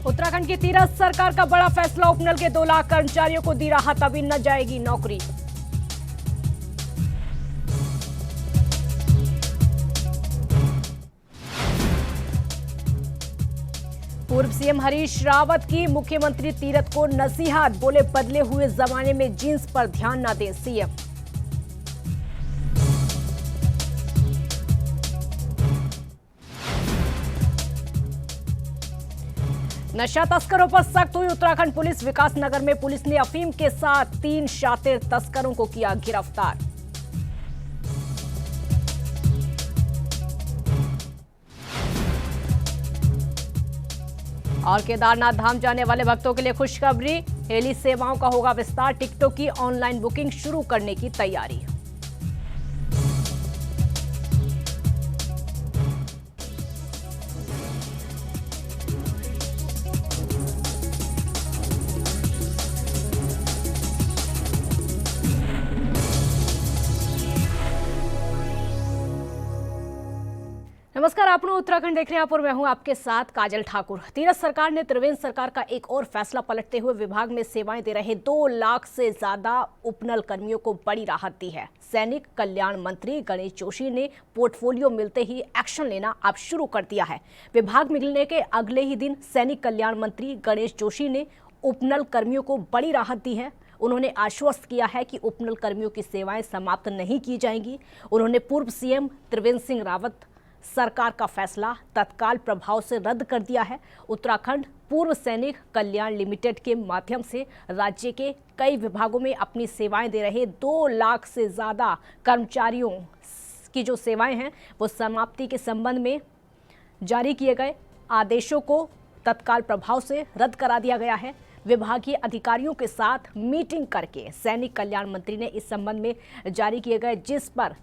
उत्तराखंड की तीरथ सरकार का बड़ा फैसला, उपनल के 2 लाख कर्मचारियों को दी राहत, अभी न जाएगी नौकरी। पूर्व सीएम हरीश रावत की मुख्यमंत्री तीरथ को नसीहत, बोले बदले हुए जमाने में जींस पर ध्यान न दें सीएम। नशा तस्करों पर सख्त हुई उत्तराखंड पुलिस, विकासनगर में पुलिस ने अफीम के साथ 3 शातिर तस्करों को किया गिरफ्तार। और केदारनाथ धाम जाने वाले भक्तों के लिए खुशखबरी, हेली सेवाओं का होगा विस्तार, टिकटों की ऑनलाइन बुकिंग शुरू करने की तैयारी। नमस्कार, आप लोग उत्तराखंड देख रहे हैं और मैं हूं आपके साथ काजल ठाकुर। तीरथ सरकार ने त्रिवेंद्र सरकार का एक और फैसला पलटते हुए विभाग में सेवाएं दे रहे 2 लाख से ज्यादा उपनल कर्मियों को बड़ी राहत दी है। सैनिक कल्याण मंत्री गणेश जोशी ने पोर्टफोलियो मिलते ही एक्शन लेना अब शुरू कर दिया है। विभाग मिलने के अगले ही दिन सैनिक कल्याण मंत्री गणेश जोशी ने उपनल कर्मियों को बड़ी राहत दी है। उन्होंने आश्वस्त किया है कि उपनल कर्मियों की सेवाएं समाप्त नहीं की जाएंगी। उन्होंने पूर्व सीएम त्रिवेंद्र सिंह रावत सरकार का फैसला तत्काल प्रभाव से रद्द कर दिया है। उत्तराखंड पूर्व सैनिक कल्याण लिमिटेड के माध्यम से राज्य के कई विभागों में अपनी सेवाएं दे रहे 2 लाख से ज्यादा कर्मचारियों की जो सेवाएं हैं वो समाप्ति के संबंध में जारी किए गए आदेशों को तत्काल प्रभाव से रद्द करा दिया गया है। विभागीय अधिकारियों के साथ मीटिंग करके सैनिक कल्याण मंत्री ने इस संबंध में जारी किए गए, जिस पर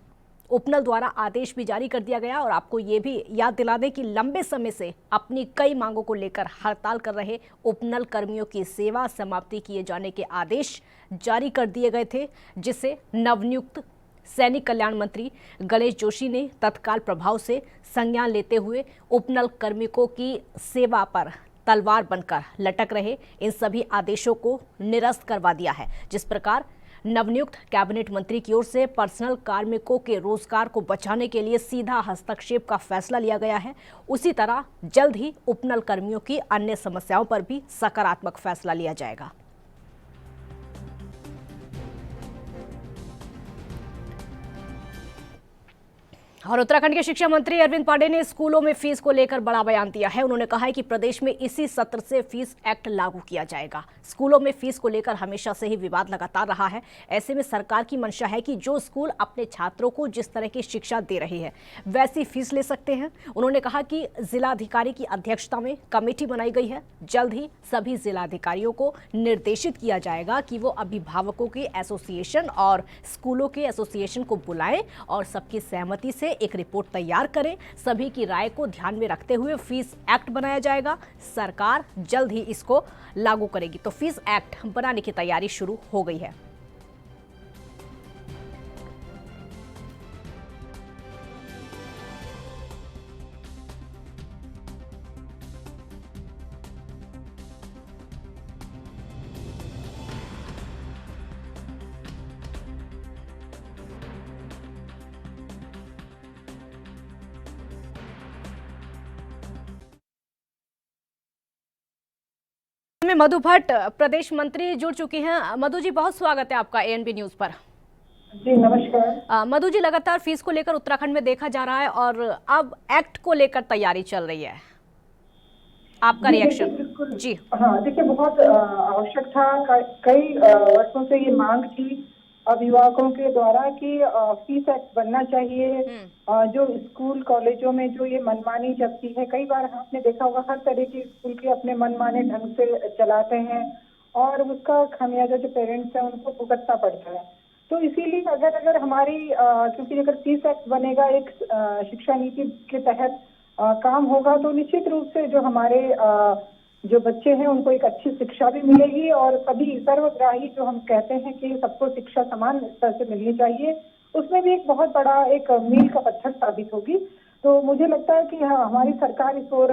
उपनल द्वारा आदेश भी जारी कर दिया गया। और आपको ये भी याद दिला दें कि लंबे समय से अपनी कई मांगों को लेकर हड़ताल कर रहे उपनल कर्मियों की सेवा समाप्ति किए जाने के आदेश जारी कर दिए गए थे, जिसे नवनियुक्त सैनिक कल्याण मंत्री गणेश जोशी ने तत्काल प्रभाव से संज्ञान लेते हुए उपनल कार्मिकों की सेवा पर तलवार बनकर लटक रहे इन सभी आदेशों को निरस्त करवा दिया है। जिस प्रकार नवनियुक्त कैबिनेट मंत्री की ओर से पर्सनल कार्मिकों के रोजगार को बचाने के लिए सीधा हस्तक्षेप का फैसला लिया गया है, उसी तरह जल्द ही उपनल कर्मियों की अन्य समस्याओं पर भी सकारात्मक फैसला लिया जाएगा। और उत्तराखंड के शिक्षा मंत्री अरविंद पांडे ने स्कूलों में फीस को लेकर बड़ा बयान दिया है। उन्होंने कहा है कि प्रदेश में इसी सत्र से फीस एक्ट लागू किया जाएगा। स्कूलों में फीस को लेकर हमेशा से ही विवाद लगातार रहा है। ऐसे में सरकार की मंशा है कि जो स्कूल अपने छात्रों को जिस तरह की शिक्षा दे रही है वैसी फीस ले सकते हैं। उन्होंने कहा कि जिलाधिकारी की अध्यक्षता में कमेटी बनाई गई है। जल्द ही सभी जिलाधिकारियों को निर्देशित किया जाएगा कि वो अभिभावकों के एसोसिएशन और स्कूलों के एसोसिएशन को बुलाएं और सबकी सहमति से एक रिपोर्ट तैयार करें। सभी की राय को ध्यान में रखते हुए फीस एक्ट बनाया जाएगा। सरकार जल्द ही इसको लागू करेगी। तो फीस एक्ट बनाने की तैयारी शुरू हो गई है। में मधु भट्ट प्रदेश मंत्री जुड़ चुकी हैं। मधु जी, बहुत स्वागत है आपका एएनबी न्यूज पर। जी नमस्कार। मधु जी, लगातार फीस को लेकर उत्तराखंड में देखा जा रहा है और अब एक्ट को लेकर तैयारी चल रही है, आपका रिएक्शन? जी हाँ, देखिए बहुत आवश्यक था। कई वर्षों से ये मांग थी अभिभावकों के द्वारा कि फीस एक्ट बनना चाहिए। जो स्कूल कॉलेजों में जो ये मनमानी चलती है, कई बार आपने देखा होगा हर तरह के स्कूल के अपने मनमाने ढंग से चलाते हैं और उसका खामियाजा जो पेरेंट्स हैं उनको भुगतना पड़ता है। तो इसीलिए अगर हमारी क्योंकि अगर फीस एक्ट बनेगा, एक शिक्षा नीति के तहत काम होगा, तो निश्चित रूप से जो हमारे जो बच्चे हैं उनको एक अच्छी शिक्षा भी मिलेगी और सभी सर्वग्राही जो हम कहते हैं कि सबको शिक्षा समान स्तर से मिलनी चाहिए, उसमें भी एक बहुत बड़ा एक मील का पत्थर साबित होगी। तो मुझे लगता है कि हाँ, हमारी सरकार इस ओर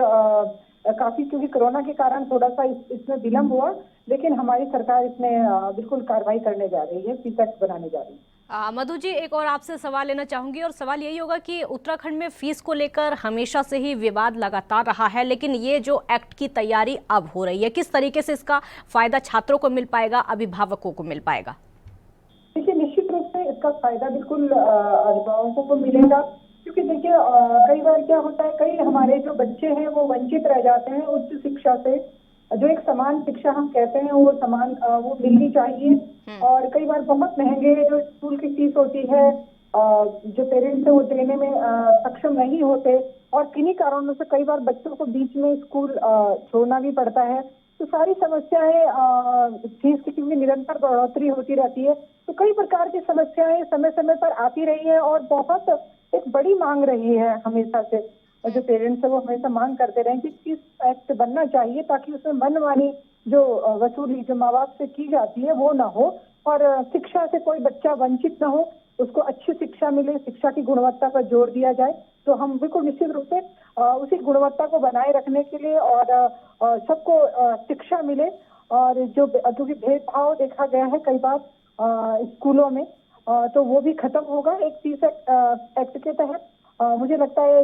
काफी, क्योंकि कोरोना के कारण थोड़ा सा इसमें विलम्ब हुआ, लेकिन हमारी सरकार इसमें बिल्कुल कार्रवाई करने जा रही है, फीस एक्ट बनाने जा रही है। मधु जी, एक और आपसे सवाल लेना चाहूंगी और सवाल यही होगा कि उत्तराखंड में फीस को लेकर हमेशा से ही विवाद लगातार रहा है, लेकिन ये जो एक्ट की तैयारी अब हो रही है, किस तरीके से इसका फायदा छात्रों को मिल पाएगा, अभिभावकों को मिल पाएगा? देखिए, निश्चित रूप से इसका फायदा बिल्कुल अभिभावकों को मिलेगा, क्योंकि देखिए कई बार क्या होता है, कई हमारे जो बच्चे हैं वो वंचित रह जाते हैं उच्च शिक्षा से। जो एक समान शिक्षा हम कहते हैं वो समान वो मिलनी चाहिए, और कई बार बहुत महंगे जो स्कूल की फीस होती है जो पेरेंट्स है वो देने में सक्षम नहीं होते, और किन्हीं कारणों से कई बार बच्चों को बीच में स्कूल छोड़ना भी पड़ता है। तो सारी समस्याएं फीस की, क्योंकि निरंतर बढ़ोतरी होती रहती है, तो कई प्रकार की समस्याएं समय समय पर आती रही है, और बहुत एक बड़ी मांग रही है हमेशा से। जो पेरेंट्स है वो हमेशा मांग करते रहे कि फीस एक्ट बनना चाहिए, ताकि उसमें मनमानी जो वसूली जो माँ बाप से की जाती है वो ना हो, और शिक्षा से कोई बच्चा वंचित ना हो, उसको अच्छी शिक्षा मिले, शिक्षा की गुणवत्ता पर जोर दिया जाए। तो हम बिल्कुल निश्चित रूप से उसी गुणवत्ता को बनाए रखने के लिए, और सबको शिक्षा मिले, और जो क्योंकि भेदभाव देखा गया है कई बार स्कूलों में, तो वो भी खत्म होगा एक फीस एक्ट के तहत। मुझे लगता है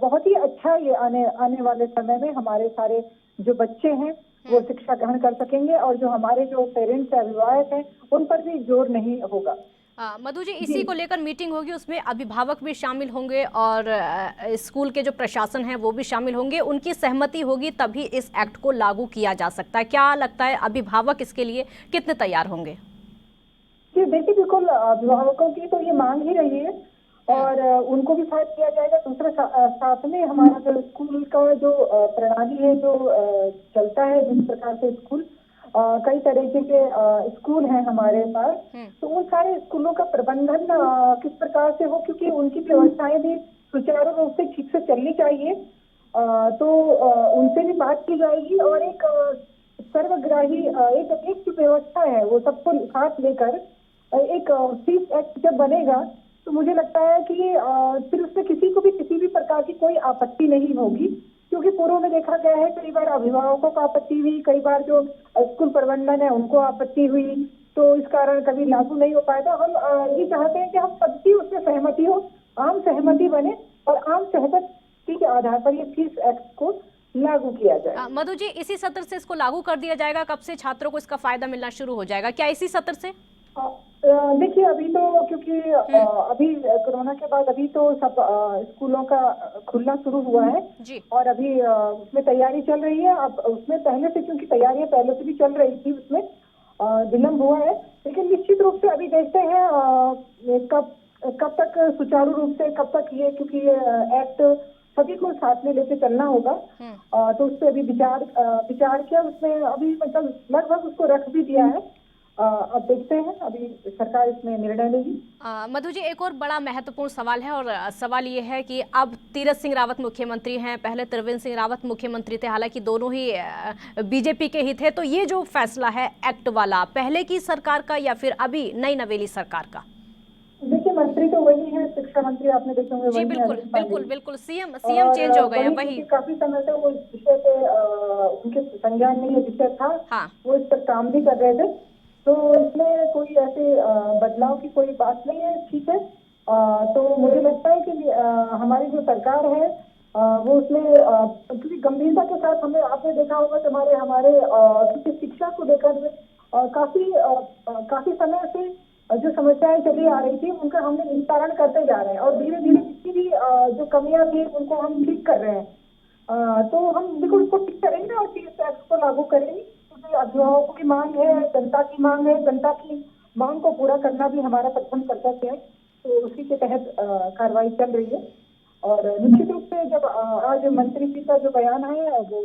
बहुत ही अच्छा ये आने वाले समय में हमारे सारे जो बच्चे हैं वो शिक्षा ग्रहण कर सकेंगे, और जो हमारे जो पेरेंट्स अभिभावक हैं उन पर भी जोर नहीं होगा। मधु जी, इसी को लेकर मीटिंग होगी, उसमें अभिभावक भी शामिल होंगे और स्कूल के जो प्रशासन है वो भी शामिल होंगे, उनकी सहमति होगी तभी इस एक्ट को लागू किया जा सकता है। क्या लगता है, अभिभावक इसके लिए कितने तैयार होंगे? जी देखिए, बिल्कुल अभिभावकों की तो ये मांग ही रही है, और उनको भी शायद किया जाएगा। दूसरे साथ में हमारा जो स्कूल का जो प्रणाली है जो चलता है, जिस प्रकार से स्कूल कई तरीके के स्कूल हैं हमारे पास, तो उन सारे स्कूलों का प्रबंधन किस प्रकार से हो, क्योंकि उनकी व्यवस्थाएं भी सुचारू रूप से ठीक से चलनी चाहिए। तो उनसे भी बात की जाएगी, और एक सर्वग्राही एक जो व्यवस्था है वो सबको साथ लेकर एक फीस एक्ट जब बनेगा, तो मुझे लगता है कि फिर उसमें किसी को भी किसी भी प्रकार की कोई आपत्ति नहीं होगी, क्योंकि पूर्व में देखा गया है कई बार अभिभावकों को आपत्ति हुई, कई बार जो स्कूल प्रबंधन है उनको आपत्ति हुई, तो इस कारण कभी लागू नहीं हो पाया। तो हम ये चाहते हैं कि हम सबकी उसमें सहमति हो, आम सहमति बने, और आम सहमति के आधार पर ये फीस एक्ट को लागू किया जाए। मधु जी, इसी सत्र से इसको लागू कर दिया जाएगा? कब से छात्रों को इसका फायदा मिलना शुरू हो जाएगा? क्या इसी सत्र से? देखिए, अभी तो क्योंकि अभी कोरोना के बाद अभी तो सब स्कूलों का खुलना शुरू हुआ है जी। और अभी उसमें तैयारी चल रही है। अब उसमें पहले से, क्योंकि तैयारियां पहले से भी चल रही थी, उसमें विलम्ब हुआ है, लेकिन निश्चित रूप से अभी देखते हैं कब तक सुचारू रूप से, कब तक ये, क्योंकि ये एक्ट सभी को साथ में लेके चलना होगा, तो उस पर अभी विचार किया, उसमें अभी मतलब लगभग उसको रख भी दिया है। अब देखते हैं, अभी सरकार इसमें निर्णय लेगी। मधु जी, एक और बड़ा महत्वपूर्ण सवाल है, और सवाल ये है कि अब तीरथ सिंह रावत मुख्यमंत्री हैं, पहले त्रिवेंद्र सिंह रावत मुख्यमंत्री थे, हालांकि दोनों ही बीजेपी के ही थे। तो ये जो फैसला है एक्ट वाला, पहले की सरकार का या फिर अभी नई नवेली सरकार का? देखिए, मंत्री तो वही है, शिक्षा मंत्री आपने देखे होंगे। जी बिल्कुल, सीएम चेंज हो गए हैं। वही काफी समय से वो इस विषय पे उनके संज्ञान में ये विषय था। हाँ। वो इस पर काम भी कर रहे थे, तो इसमें कोई ऐसे बदलाव की कोई बात नहीं है, ठीक है। तो मुझे लगता है कि हमारी जो सरकार है वो उसमें क्योंकि गंभीरता के साथ, हमें आपने देखा होगा कि हमारे क्योंकि शिक्षा को लेकर काफी समय से जो समस्याएं चली आ रही थी उनका हमने निस्तारण करते जा रहे हैं, और धीरे धीरे जितनी भी जो कमियां थी उनको हम ठीक कर रहे हैं। तो हम बिल्कुल उसको ठीक करेंगे और फीस एक्ट को लागू करेंगे, क्योंकि अभिभावकों की मांग है, जनता की मांग है, जनता की मांग को पूरा करना भी हमारा प्रथम कर्तव्य है। तो उसी के तहत कार्रवाई चल रही है, और निश्चित रूप से जब आज मंत्री जी का जो बयान है वो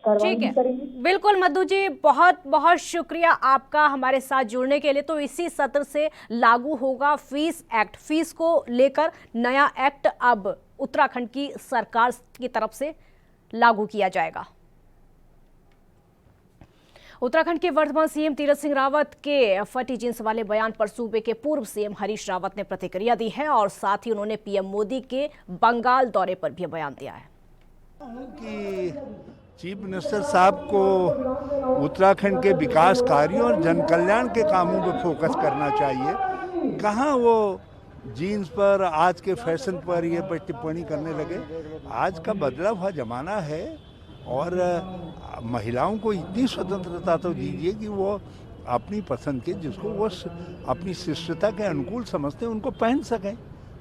कार्रवाई भी करेंगे। बिल्कुल मधु जी, बहुत बहुत शुक्रिया आपका हमारे साथ जुड़ने के लिए। तो इसी सत्र से लागू होगा फीस एक्ट, फीस को लेकर नया एक्ट अब उत्तराखंड की सरकार की तरफ से लागू किया जाएगा। उत्तराखंड के वर्तमान सीएम तीरथ सिंह रावत के फटी जींस वाले बयान पर सूबे के पूर्व सीएम हरीश रावत ने प्रतिक्रिया दी है, और साथ ही उन्होंने पीएम मोदी के बंगाल दौरे पर भी बयान दिया है। कि चीफ मिनिस्टर साहब को उत्तराखंड के विकास कार्यों और जन कल्याण के कामों पर फोकस करना चाहिए। कहाँ वो जीन्स पर, आज के फैशन पर ये पर टिप्पणी करने लगे। आज का बदला हुआ जमाना है और महिलाओं को इतनी स्वतंत्रता तो दीजिए कि वो अपनी पसंद के, जिसको वो अपनी शिष्टता के अनुकूल समझते हैं, उनको पहन सकें।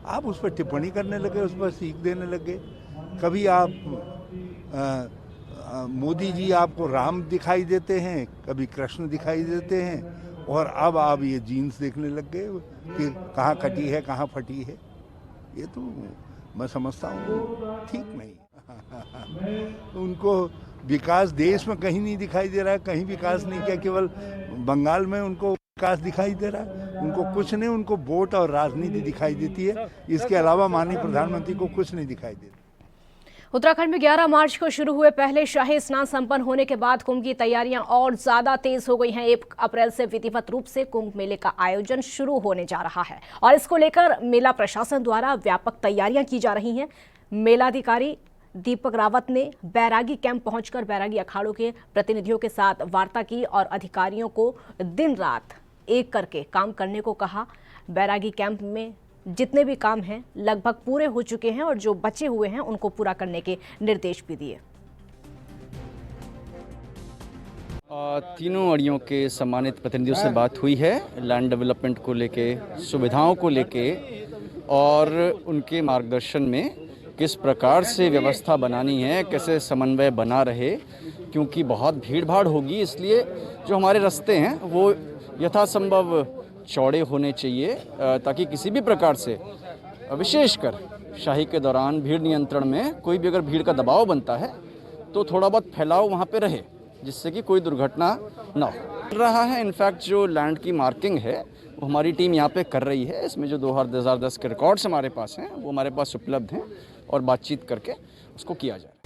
आप उस पर टिप्पणी करने लगे, उस पर सीख देने लगे। कभी आप मोदी जी आपको राम दिखाई देते हैं, कभी कृष्ण दिखाई देते हैं, और अब आप ये जीन्स देखने लग गए कि कहाँ कटी है कहाँ फटी है। ये तो मैं समझता हूँ ठीक नहीं। उनको विकास देश में कहीं नहीं दिखाई दे रहा है, कहीं विकास नहीं किया, केवल बंगाल में उनको विकास दिखाई दे रहा है। उनको कुछ नहीं, उनको वोट और राजनीति दिखाई देती है। इसके अलावा माननीय प्रधानमंत्री को कुछ नहीं दिखाई देता। उत्तराखंड में 11 मार्च को शुरू हुए पहले शाही स्नान संपन्न होने के बाद कुंभ की तैयारियां और ज्यादा तेज हो गई हैं। 1 अप्रैल से विधिवत रूप से कुंभ मेले का आयोजन शुरू होने जा रहा है और इसको लेकर मेला प्रशासन द्वारा व्यापक तैयारियां की जा रही हैं। मेलाधिकारी दीपक रावत ने बैरागी कैंप पहुंचकर बैरागी अखाड़ों के प्रतिनिधियों के साथ वार्ता की और अधिकारियों को दिन रात एक करके काम करने को कहा। बैरागी कैंप में जितने भी काम हैं लगभग पूरे हो चुके हैं और जो बचे हुए हैं उनको पूरा करने के निर्देश भी दिए। तीनों अड़ियों के सम्मानित प्रतिनिधियों से बात हुई है, लैंड डेवलपमेंट को लेके, सुविधाओं को लेके और उनके मार्गदर्शन में किस प्रकार से व्यवस्था बनानी है, कैसे समन्वय बना रहे, क्योंकि बहुत भीड़ भाड़ होगी। इसलिए जो हमारे रास्ते हैं वो यथासंभव चौड़े होने चाहिए ताकि किसी भी प्रकार से, विशेषकर शाही के दौरान भीड़ नियंत्रण में कोई भी अगर भीड़ का दबाव बनता है तो थोड़ा बहुत फैलाव वहाँ पे रहे, जिससे कि कोई दुर्घटना ना हो रहा है। इनफैक्ट जो लैंड की मार्किंग है वो हमारी टीम यहाँ पे कर रही है। इसमें जो 2010 के रिकॉर्ड्स हमारे पास हैं वो हमारे पास उपलब्ध हैं और बातचीत करके उसको किया जाए।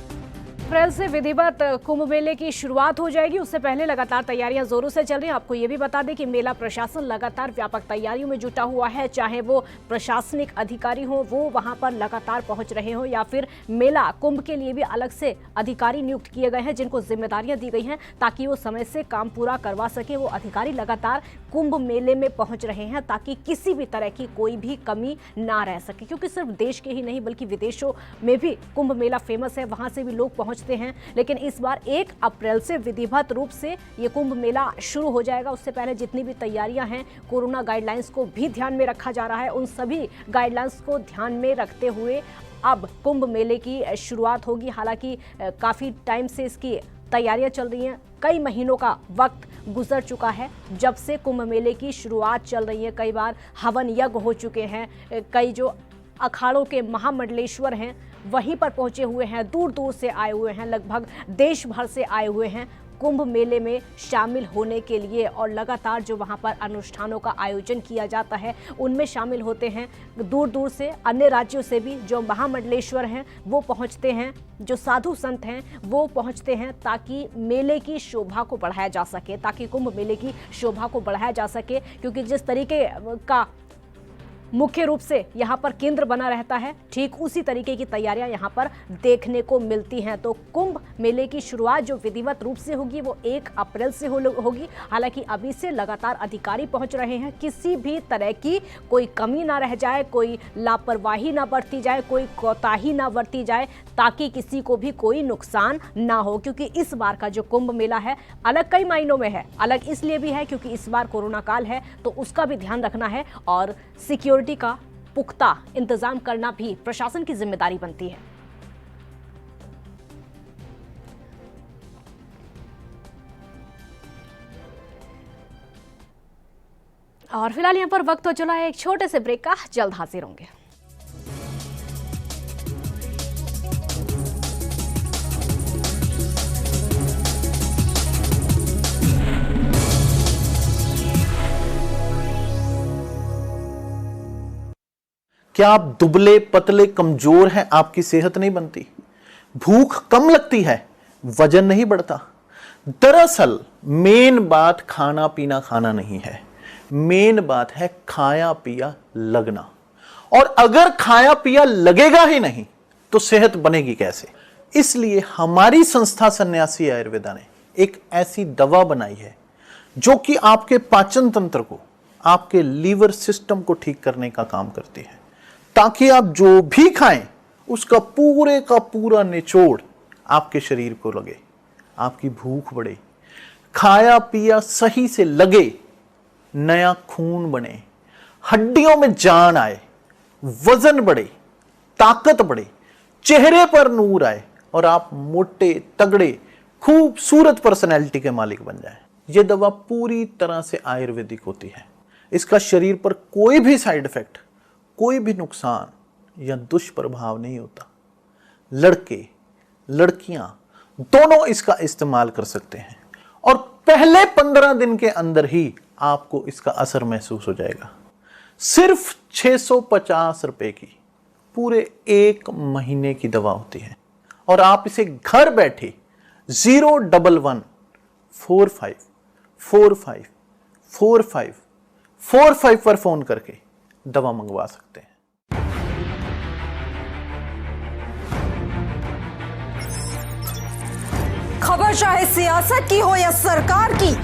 अप्रैल से विधिवत कुंभ मेले की शुरुआत हो जाएगी। उससे पहले लगातार तैयारियां जोरों से चल रही हैं। आपको ये भी बता दें कि मेला प्रशासन लगातार व्यापक तैयारियों में जुटा हुआ है। चाहे वो प्रशासनिक अधिकारी हो, वो वहां पर लगातार पहुंच रहे हो, या फिर मेला कुंभ के लिए भी अलग से अधिकारी नियुक्त किए गए हैं जिनको जिम्मेदारियां दी गई हैं ताकि वो समय से काम पूरा करवा सके। वो अधिकारी लगातार कुंभ मेले में पहुंच रहे हैं ताकि किसी भी तरह की कोई भी कमी ना रह सके, क्योंकि सिर्फ देश के ही नहीं बल्कि विदेशों में भी कुंभ मेला फेमस है, वहां से भी लोग पहुंचते हैं। लेकिन इस बार 1 अप्रैल से विधिवत रूप से ये कुंभ मेला शुरू हो जाएगा। उससे पहले जितनी भी तैयारियां हैं, कोरोना गाइडलाइंस को भी ध्यान में रखा जा रहा है। उन सभी गाइडलाइंस को ध्यान में रखते हुए अब कुंभ मेले की शुरुआत होगी। हालांकि काफी टाइम से इसकी तैयारियां चल रही हैं, कई महीनों का वक्त गुजर चुका है जब से कुंभ मेले की शुरुआत चल रही है। कई बार हवन यज्ञ हो चुके हैं, कई जो अखाड़ों के महामंडलेश्वर हैं वहीं पर पहुंचे हुए हैं, दूर दूर से आए हुए हैं, लगभग देश भर से आए हुए हैं कुंभ मेले में शामिल होने के लिए। और लगातार जो वहां पर अनुष्ठानों का आयोजन किया जाता है उनमें शामिल होते हैं दूर दूर से, अन्य राज्यों से भी जो महामंडलेश्वर हैं वो पहुंचते हैं, जो साधु संत हैं वो पहुंचते हैं ताकि मेले की शोभा को बढ़ाया जा सके, ताकि कुंभ मेले की शोभा को बढ़ाया जा सके। क्योंकि जिस तरीके का मुख्य रूप से यहाँ पर केंद्र बना रहता है, ठीक उसी तरीके की तैयारियां यहाँ पर देखने को मिलती हैं। तो कुंभ मेले की शुरुआत जो विधिवत रूप से होगी वो 1 अप्रैल से होगी। हालांकि अभी से लगातार अधिकारी पहुंच रहे हैं, किसी भी तरह की कोई कमी ना रह जाए, कोई लापरवाही ना बरती जाए, कोई कोताही ना बरती जाए, ताकि किसी को भी कोई नुकसान ना हो। क्योंकि इस बार का जो कुंभ मेला है अलग कई मायनों में है। अलग इसलिए भी है क्योंकि इस बार कोरोना काल है, तो उसका भी ध्यान रखना है और सिक्योरिटी का पुख्ता इंतजाम करना भी प्रशासन की जिम्मेदारी बनती है। और फिलहाल यहां पर वक्त हो चला है एक छोटे से ब्रेक का, जल्द हाजिर होंगे। क्या आप दुबले पतले कमजोर हैं, आपकी सेहत नहीं बनती, भूख कम लगती है, वजन नहीं बढ़ता? दरअसल मेन बात खाना पीना खाना नहीं है, मेन बात है खाया पिया लगना। और अगर खाया पिया लगेगा ही नहीं तो सेहत बनेगी कैसे? इसलिए हमारी संस्था सन्यासी आयुर्वेदा ने एक ऐसी दवा बनाई है जो कि आपके पाचन तंत्र को, आपके लीवर सिस्टम को ठीक करने का काम करती है, ताकि आप जो भी खाएं उसका पूरे का पूरा निचोड़ आपके शरीर को लगे, आपकी भूख बढ़े, खाया पिया सही से लगे, नया खून बने, हड्डियों में जान आए, वजन बढ़े, ताकत बढ़े, चेहरे पर नूर आए और आप मोटे तगड़े खूबसूरत पर्सनैलिटी के मालिक बन जाएं। यह दवा पूरी तरह से आयुर्वेदिक होती है। इसका शरीर पर कोई भी साइड इफेक्ट, कोई भी नुकसान या दुष्प्रभाव नहीं होता। लड़के लड़कियां दोनों इसका इस्तेमाल कर सकते हैं और पहले 15 दिन के अंदर ही आपको इसका असर महसूस हो जाएगा। सिर्फ 650 रुपए की पूरे 1 महीने की दवा होती है और आप इसे घर बैठे 01145454545 पर फोन करके दवा मंगवा सकते हैं। खबर चाहे सियासत की हो या सरकार की,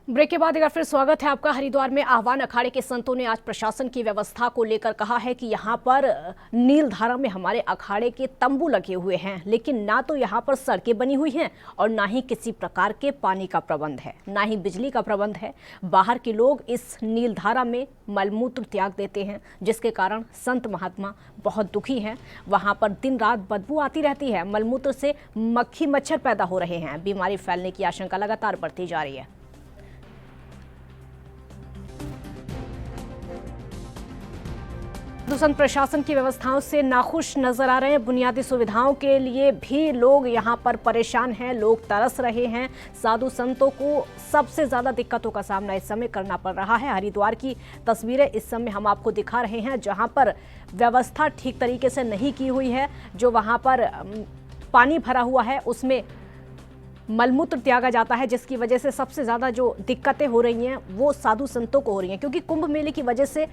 ब्रेक के बाद एक बार फिर स्वागत है आपका। हरिद्वार में आह्वान अखाड़े के संतों ने आज प्रशासन की व्यवस्था को लेकर कहा है कि यहाँ पर नीलधारा में हमारे अखाड़े के तंबू लगे हुए हैं, लेकिन ना तो यहाँ पर सड़कें बनी हुई हैं और ना ही किसी प्रकार के पानी का प्रबंध है, ना ही बिजली का प्रबंध है। बाहर के लोग इस नीलधारा में मलमूत्र त्याग देते हैं, जिसके कारण संत महात्मा बहुत दुखी हैं। वहाँ पर दिन रात बदबू आती रहती है, मलमूत्र से मक्खी मच्छर पैदा हो रहे हैं, बीमारी फैलने की आशंका लगातार बढ़ती जा रही है। संत प्रशासन की व्यवस्थाओं से नाखुश नजर आ रहे हैं। बुनियादी सुविधाओं के लिए भी लोग यहाँ पर परेशान हैं, लोग तरस रहे हैं। साधु संतों को सबसे ज्यादा दिक्कतों का सामना इस समय करना पड़ रहा है। हरिद्वार की तस्वीरें इस समय हम आपको दिखा रहे हैं, जहाँ पर व्यवस्था ठीक तरीके से नहीं की हुई है। जो वहाँ पर पानी भरा हुआ है उसमें मलमूत्र त्यागा जाता है, जिसकी वजह से सबसे ज़्यादा जो दिक्कतें हो रही हैं वो साधु संतों को हो रही हैं, क्योंकि कुंभ मेले की वजह से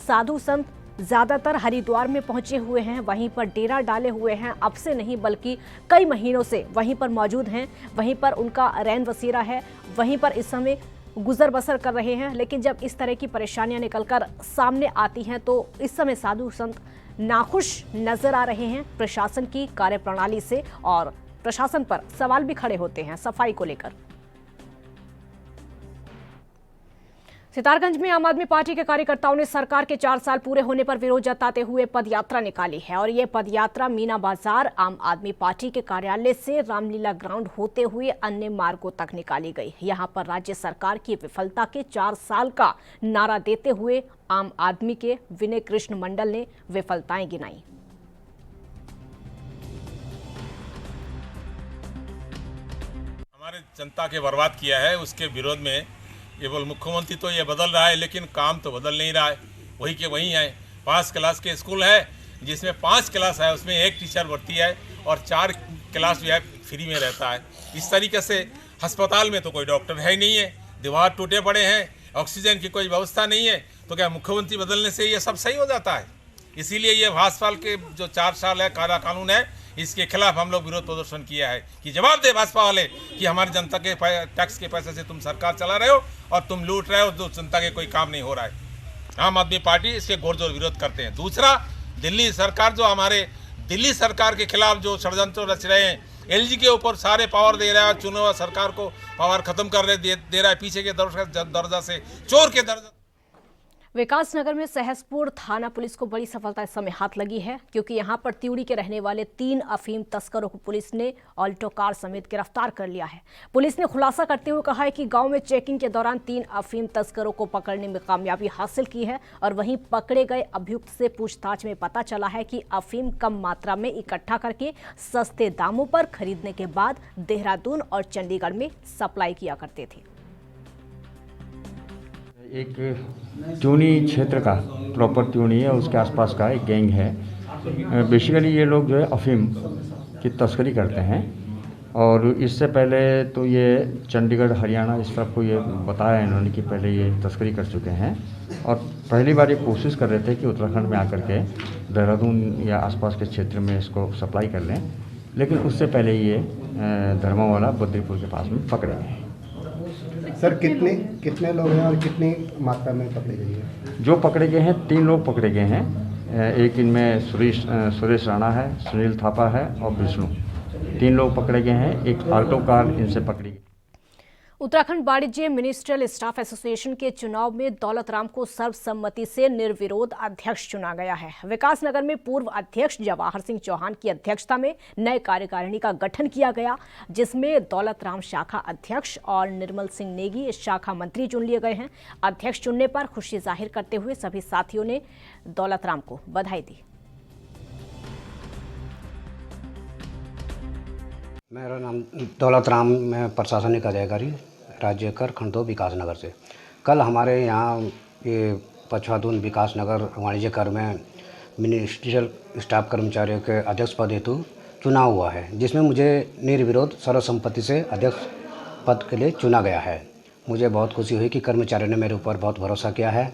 साधु संत ज़्यादातर हरिद्वार में पहुंचे हुए हैं, वहीं पर डेरा डाले हुए हैं। अब से नहीं बल्कि कई महीनों से वहीं पर मौजूद हैं, वहीं पर उनका रैन बसेरा है, वहीं पर इस समय गुजर बसर कर रहे हैं। लेकिन जब इस तरह की परेशानियां निकलकर सामने आती हैं तो इस समय साधु संत नाखुश नजर आ रहे हैं प्रशासन की कार्यप्रणाली से, और प्रशासन पर सवाल भी खड़े होते हैं सफाई को लेकर। सितारगंज में आम आदमी पार्टी के कार्यकर्ताओं ने सरकार के 4 साल पूरे होने पर विरोध जताते हुए पदयात्रा निकाली है, और ये पदयात्रा मीना बाजार आम आदमी पार्टी के कार्यालय से रामलीला ग्राउंड होते हुए अन्य मार्गों तक निकाली गई। यहां पर राज्य सरकार की विफलता के 4 साल का नारा देते हुए आम आदमी के विनय कृष्ण मंडल ने विफलताएं गिनाई। हमारे जनता के बर्बाद किया है, उसके विरोध में केवल मुख्यमंत्री तो ये बदल रहा है, लेकिन काम तो बदल नहीं रहा है, वही के वही है। 5 क्लास के स्कूल है, जिसमें 5 क्लास है उसमें 1 टीचर भर्ती है और 4 क्लास जो है फ्री में रहता है। इस तरीके से अस्पताल में तो कोई डॉक्टर है ही नहीं है, दीवार टूटे पड़े हैं, ऑक्सीजन की कोई व्यवस्था नहीं है। तो क्या मुख्यमंत्री बदलने से ये सब सही हो जाता है? इसीलिए ये भाजपा के जो 4 साल है काला कानून है, इसके खिलाफ हम लोग विरोध प्रदर्शन किया है कि जवाब दे भाजपा वाले कि हमारी जनता के टैक्स के पैसे से तुम सरकार चला रहे हो और तुम लूट रहे हो, जो जनता के कोई काम नहीं हो रहा है। आम आदमी पार्टी इसके घोरजोर विरोध करते हैं। दूसरा, दिल्ली सरकार जो हमारे दिल्ली सरकार के खिलाफ जो षड्यंत्र रच रहे हैं, एलजी के ऊपर सारे पावर दे रहा है, चुने हुआ सरकार को पावर खत्म कर दे रहा है, पीछे के दर्जा से चोर के दर्जा। विकासनगर में सहसपुर थाना पुलिस को बड़ी सफलता इस समय हाथ लगी है, क्योंकि यहां पर त्यूड़ी के रहने वाले 3 अफीम तस्करों को पुलिस ने ऑल्टो कार समेत गिरफ्तार कर लिया है। पुलिस ने खुलासा करते हुए कहा है कि गांव में चेकिंग के दौरान 3 अफीम तस्करों को पकड़ने में कामयाबी हासिल की है, और वहीं पकड़े गए अभियुक्त से पूछताछ में पता चला है कि अफीम कम मात्रा में इकट्ठा करके सस्ते दामों पर खरीदने के बाद देहरादून और चंडीगढ़ में सप्लाई किया करते थे। एक ट्यूनी क्षेत्र का प्रॉपर ट्यूनी है, उसके आसपास का एक गैंग है। बेसिकली ये लोग जो है अफीम की तस्करी करते हैं और इससे पहले तो ये चंडीगढ़ हरियाणा इस तरफ को ये बताया इन्होंने कि पहले ये तस्करी कर चुके हैं और पहली बार ये कोशिश कर रहे थे कि उत्तराखंड में आकर के देहरादून या आसपास के क्षेत्र में इसको सप्लाई कर लें, लेकिन उससे पहले ये धर्मावाला बद्रीपुर के पास में पकड़े गए। सर कितने लोग हैं और कितनी मात्रा में पकड़े गए हैं? जो पकड़े गए हैं 3 लोग पकड़े गए हैं। एक इनमें सुरेश राणा है, सुनील थापा है और विष्णु, 3 लोग पकड़े गए हैं। एक ऑल्टो कार इनसे पकड़ी गई। उत्तराखंड वाणिज्य मिनिस्ट्रियल स्टाफ एसोसिएशन के चुनाव में दौलत राम को सर्वसम्मति से निर्विरोध अध्यक्ष चुना गया है। विकासनगर में पूर्व अध्यक्ष जवाहर सिंह चौहान की अध्यक्षता में नए कार्यकारिणी का गठन किया गया, जिसमें दौलत राम शाखा अध्यक्ष और निर्मल सिंह नेगी शाखा मंत्री चुन लिए गए हैं। अध्यक्ष चुनने पर खुशी जाहिर करते हुए सभी साथियों ने दौलत राम को बधाई दी। मेरा नाम दौलत राम, मैं प्रशासनिक अधिकारी राज्य कर खंड 2 विकासनगर से। कल हमारे यहाँ ये पछवादून विकासनगर वाणिज्य कर में मिनिस्ट्रियल स्टाफ कर्मचारियों के अध्यक्ष पद हेतु चुनाव हुआ है, जिसमें मुझे निर्विरोध सर्वसम्मति से अध्यक्ष पद के लिए चुना गया है। मुझे बहुत खुशी हुई कि कर्मचारियों ने मेरे ऊपर बहुत भरोसा किया है।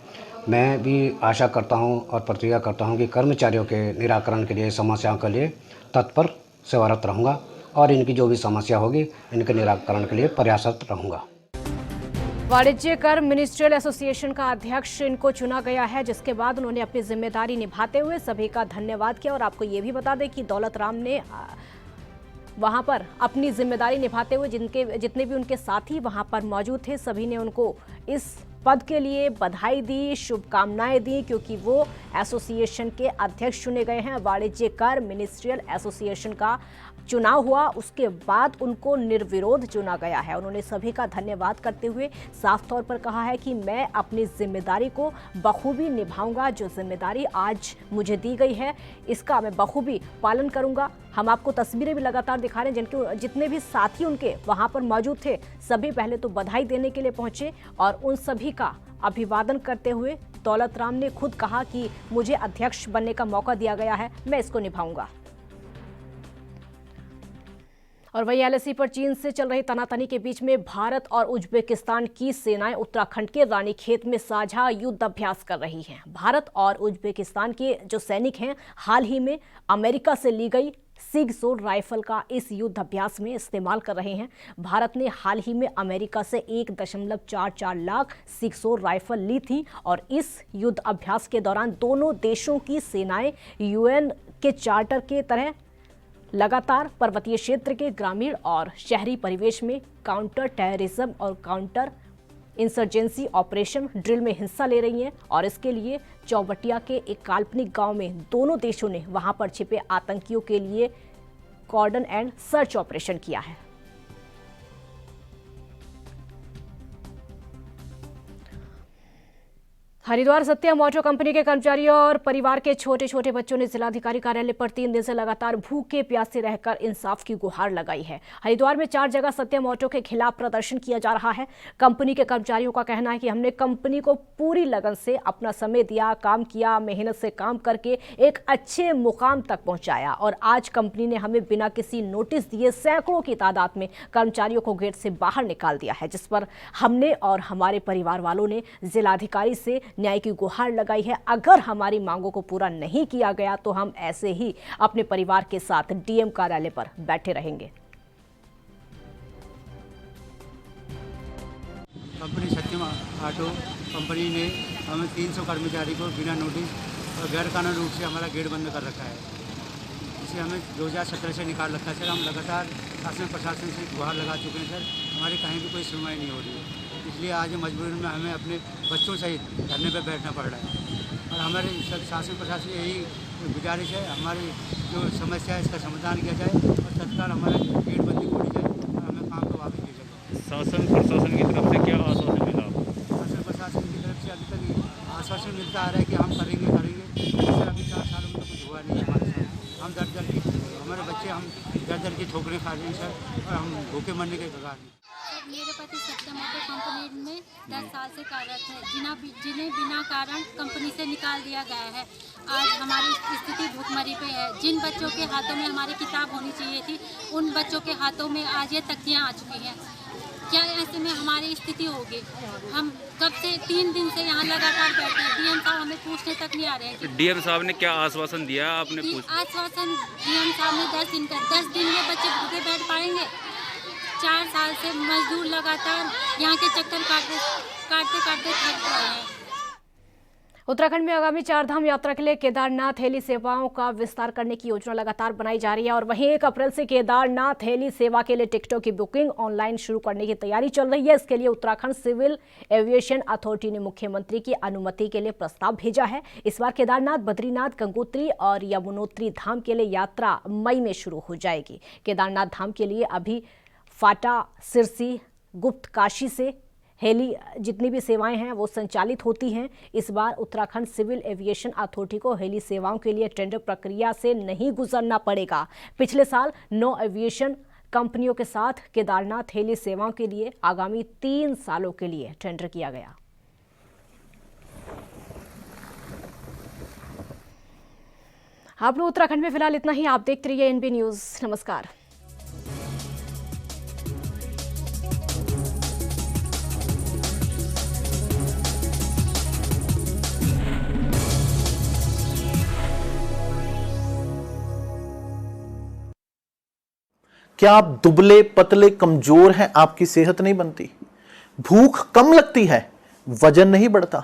मैं भी आशा करता हूँ और प्रतिज्ञा करता हूँ कि कर्मचारियों के निराकरण के लिए, समस्याओं के लिए तत्पर सेवारत रहूँगा और इनकी जो भी समस्या होगी इनके निराकरण के लिए प्रयासरत रहूँगा। वाणिज्य कर मिनिस्ट्रियल एसोसिएशन का अध्यक्ष इनको चुना गया है, जिसके बाद उन्होंने अपनी जिम्मेदारी निभाते हुए सभी का धन्यवाद किया। और आपको ये भी बता दें कि दौलत राम ने वहां पर अपनी जिम्मेदारी निभाते हुए जितने भी उनके साथी वहां पर मौजूद थे, सभी ने उनको इस पद के लिए बधाई दी, शुभकामनाएं दी, क्योंकि वो एसोसिएशन के अध्यक्ष चुने गए हैं। वाणिज्य कर मिनिस्ट्रियल एसोसिएशन का चुनाव हुआ, उसके बाद उनको निर्विरोध चुना गया है। उन्होंने सभी का धन्यवाद करते हुए साफ तौर पर कहा है कि मैं अपनी जिम्मेदारी को बखूबी निभाऊंगा। जो जिम्मेदारी आज मुझे दी गई है इसका मैं बखूबी पालन करूंगा। हम आपको तस्वीरें भी लगातार दिखा रहे हैं, जितने भी साथी उनके वहां पर मौजूद थे, सभी पहले तो बधाई देने के लिए पहुंचे और उन सभी का अभिवादन करते हुए दौलत राम ने खुद कहा कि मुझे अध्यक्ष बनने का मौका दिया गया है, मैं इसको निभाऊंगा। और वहीं एलएसी पर चीन से चल रही तनातनी के बीच में भारत और उज्बेकिस्तान की सेनाएं उत्तराखंड के रानीखेत में साझा युद्ध अभ्यास कर रही हैं। भारत और उज्बेकिस्तान के जो सैनिक हैं हाल ही में अमेरिका से ली गई सिगसोर राइफल का इस युद्ध अभ्यास में इस्तेमाल कर रहे हैं। भारत ने हाल ही में अमेरिका से 1.44 लाख सिगसोर राइफल ली थी और इस युद्ध अभ्यास के दौरान दोनों देशों की सेनाएं यूएन के चार्टर के तरह लगातार पर्वतीय क्षेत्र के ग्रामीण और शहरी परिवेश में काउंटर टेररिज्म और काउंटर इंसर्जेंसी ऑपरेशन ड्रिल में हिस्सा ले रही हैं। और इसके लिए चौबटिया के एक काल्पनिक गांव में दोनों देशों ने वहां पर छिपे आतंकियों के लिए कॉर्डन एंड सर्च ऑपरेशन किया है। हरिद्वार सत्यम ऑटो कंपनी के कर्मचारियों और परिवार के छोटे छोटे बच्चों ने जिलाधिकारी कार्यालय पर 3 दिन से लगातार भूखे प्यासे रहकर इंसाफ की गुहार लगाई है। हरिद्वार में 4 जगह सत्यम ऑटो के खिलाफ प्रदर्शन किया जा रहा है। कंपनी के कर्मचारियों का कहना है कि हमने कंपनी को पूरी लगन से अपना समय दिया, काम किया, मेहनत से काम करके एक अच्छे मुकाम तक पहुंचाया और आज कंपनी ने हमें बिना किसी नोटिस दिए सैकड़ों की तादाद में कर्मचारियों को गेट से बाहर निकाल दिया है, जिस पर हमने और हमारे परिवार वालों ने जिलाधिकारी से न्याय की गुहार लगाई है। अगर हमारी मांगों को पूरा नहीं किया गया तो हम ऐसे ही अपने परिवार के साथ डीएम कार्यालय पर बैठे रहेंगे। कंपनी सत्यम ऑटो कंपनी ने हमें 300 कर्मचारी को बिना नोटिस और गैर कानूनी रूप से हमारा गेट बंद कर रखा है। इसे हमें 2017 से निकाल रखा है। सर, हम लगातार शासन प्रशासन से गुहार लगा चुके हैं। सर, हमारी कहीं भी कोई सुनवाई नहीं हो रही है, इसलिए आज मजबूरी में हमें अपने बच्चों सहित धरने पर बैठना पड़ रहा है। और हमारे शासन प्रशासन यही गुजारिश है, हमारी जो समस्या है इसका समाधान किया जाए और तत्काल हमारे गेट बंदी खोली जाए और हमें काम को वापस दिया जाए। शासन प्रशासन की तरफ से क्या आश्वासन मिला? शासन प्रशासन की तरफ से अभी तक आश्वासन मिलता आ रहा है कि हम करेंगे। जैसे अभी 4 सालों में तो कुछ हुआ नहीं है हमारे साथ। हम दर की हमारे बच्चे हम दर की ठोकरें खा रहे हैं सर, और हम भूखे मरने के कगार हैं। मेरे पति सत्यम ऑटो कंपनी में 10 साल से कार्यरत है, जिन्हें बिना कारण कंपनी से निकाल दिया गया है। आज हमारी स्थिति भूखमरी पे है। जिन बच्चों के हाथों में हमारी किताब होनी चाहिए थी, उन बच्चों के हाथों में आज ये तख्तियाँ आ चुकी हैं। क्या ऐसे में हमारी स्थिति होगी? हम कब से 3 दिन से यहाँ लगातार बैठे हैं। डीएम साहब हमें पूछने तक नहीं आ रहे हैं। डीएम साहब ने क्या आश्वासन दिया आपने? आश्वासन डीएम साहब ने 10 दिन का, 10 दिन में बच्चे भूखे बैठ पाएंगे? 4 साल से मजदूर लगातार यहाँ के चक्कर काटते थक गए हैं। उत्तराखंड में आगामी 4 धाम यात्रा के लिए केदारनाथ हेली सेवाओं का विस्तार करने की योजना लगातार बनाई जा रही है और वहीं 1 अप्रैल से केदारनाथ हेली सेवा के लिए टिकटों की बुकिंग ऑनलाइन शुरू करने की तैयारी चल रही है। इसके लिए उत्तराखंड सिविल एविएशन अथॉरिटी ने मुख्यमंत्री की अनुमति के लिए प्रस्ताव भेजा है। इस बार केदारनाथ, बद्रीनाथ, गंगोत्री और यमुनोत्री धाम के लिए यात्रा मई में शुरू हो जाएगी। केदारनाथ धाम के लिए अभी फाटा, सिरसी, गुप्त काशी से हेली जितनी भी सेवाएं हैं वो संचालित होती हैं। इस बार उत्तराखंड सिविल एविएशन अथॉरिटी को हेली सेवाओं के लिए टेंडर प्रक्रिया से नहीं गुजरना पड़ेगा। पिछले साल 9 एविएशन कंपनियों के साथ केदारनाथ हेली सेवाओं के लिए आगामी 3 सालों के लिए टेंडर किया गया। आप लोग उत्तराखंड में फिलहाल इतना ही। आप देखते रहिए एनबी न्यूज़। नमस्कार। क्या आप दुबले पतले कमजोर हैं? आपकी सेहत नहीं बनती, भूख कम लगती है, वजन नहीं बढ़ता,